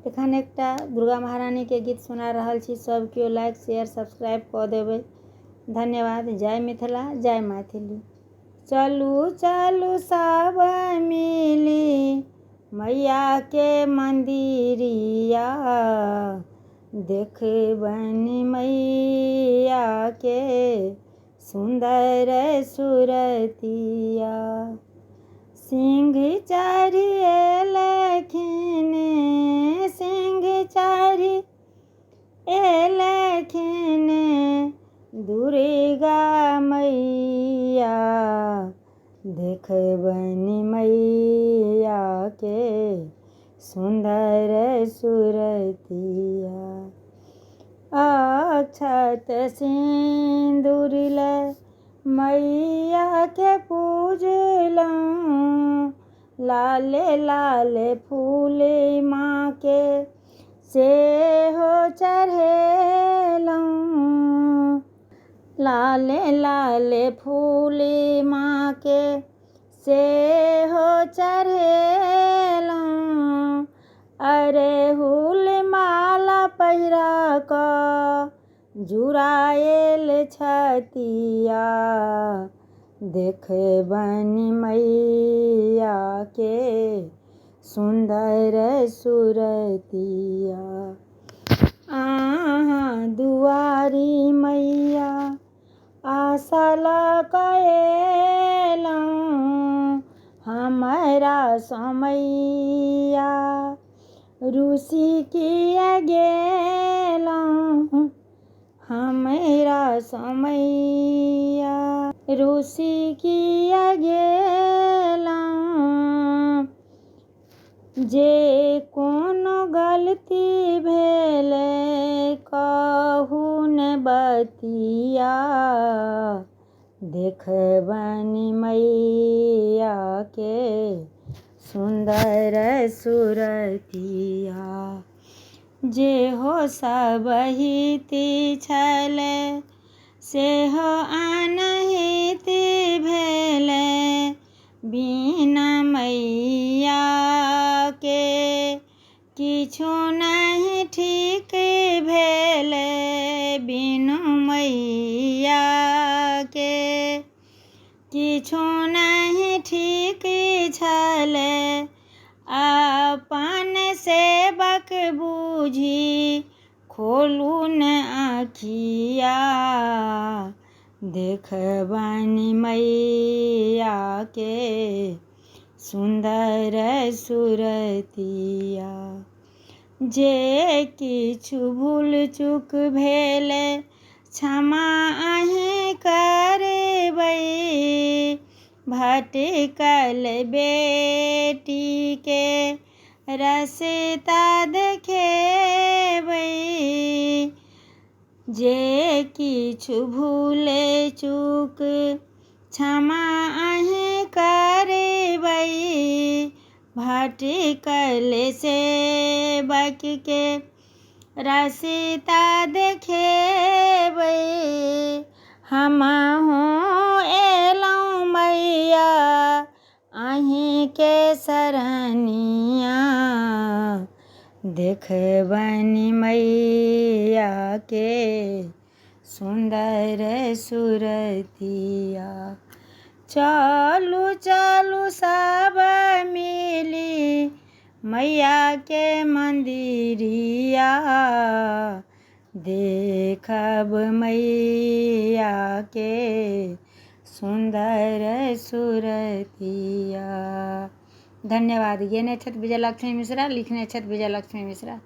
एखन एकटा दुर्गा महारानी के गीत सुना रहल छी। सब केओ लाइक शेयर सब्सक्राइब कऽ देबै। धन्यवाद। जय मिथिला, जय मैथिली। चलू चलू सब मिली मैया के मंदिरिया, देखबनि मैया के सुंदर सुरतिया। सिंह चढ़ी एलखिन, सिंह चढ़ी एलखिन दुर्गा मैया, देखबनि मैया के सुंदर सुरतिया। अक्षत सिंदूर लय मैया के पूजलहुँ, लाले लाले फूल माँ के सेहो चढ़ेलहुँ, लाले लाले फूल माँ के सेहो चढ़ेलहुँ। अड़हुल माला पहिरा कऽ जुड़ायल छतिया, देखबनि मैया के सुंदर सुरतिया। अहाँ दुआरी मैया आशा लऽ कऽ एलहुँ, हमरा समैया रुसि किया गेलहुँ, हमरा समैया रुसि किया गेलहुँ। जे कोनो गलती भेलै कहू ने बतिया, देखबनि मैया के सुंदर सुरतिया। जेहो सब हिती छलै सेहो अनहित भेलै, बिना मैया के किछु नहीं ठीक भेलै, बिनु मैया के किछु नहीं ठीक छलै। अपन सेवक बूझी खोलू न आँखिया, देखबनि मैया के सुंदर सुरतिया। जे किछु भूल चूक भेलै क्षमा अहीँ करबै, भटकल बेटी के रस्ता देखेबै। जे किछु भूल चूक क्षमा अहीँ करबै, भटकल सेवक के रस्ता देखेबै। हमहूँ एलहुँ मैया अहीँ के शरणिया, देखबनि मैया के सुंदर सुरतिया। चलू चलू सब मिली मैया के मंदिरिया, देखब मैया के सुंदर सुरतिया। धन्यवाद। गेने छथि विजयलक्ष्मी मिश्रा, लिखने छथि विजयलक्ष्मी मिश्रा।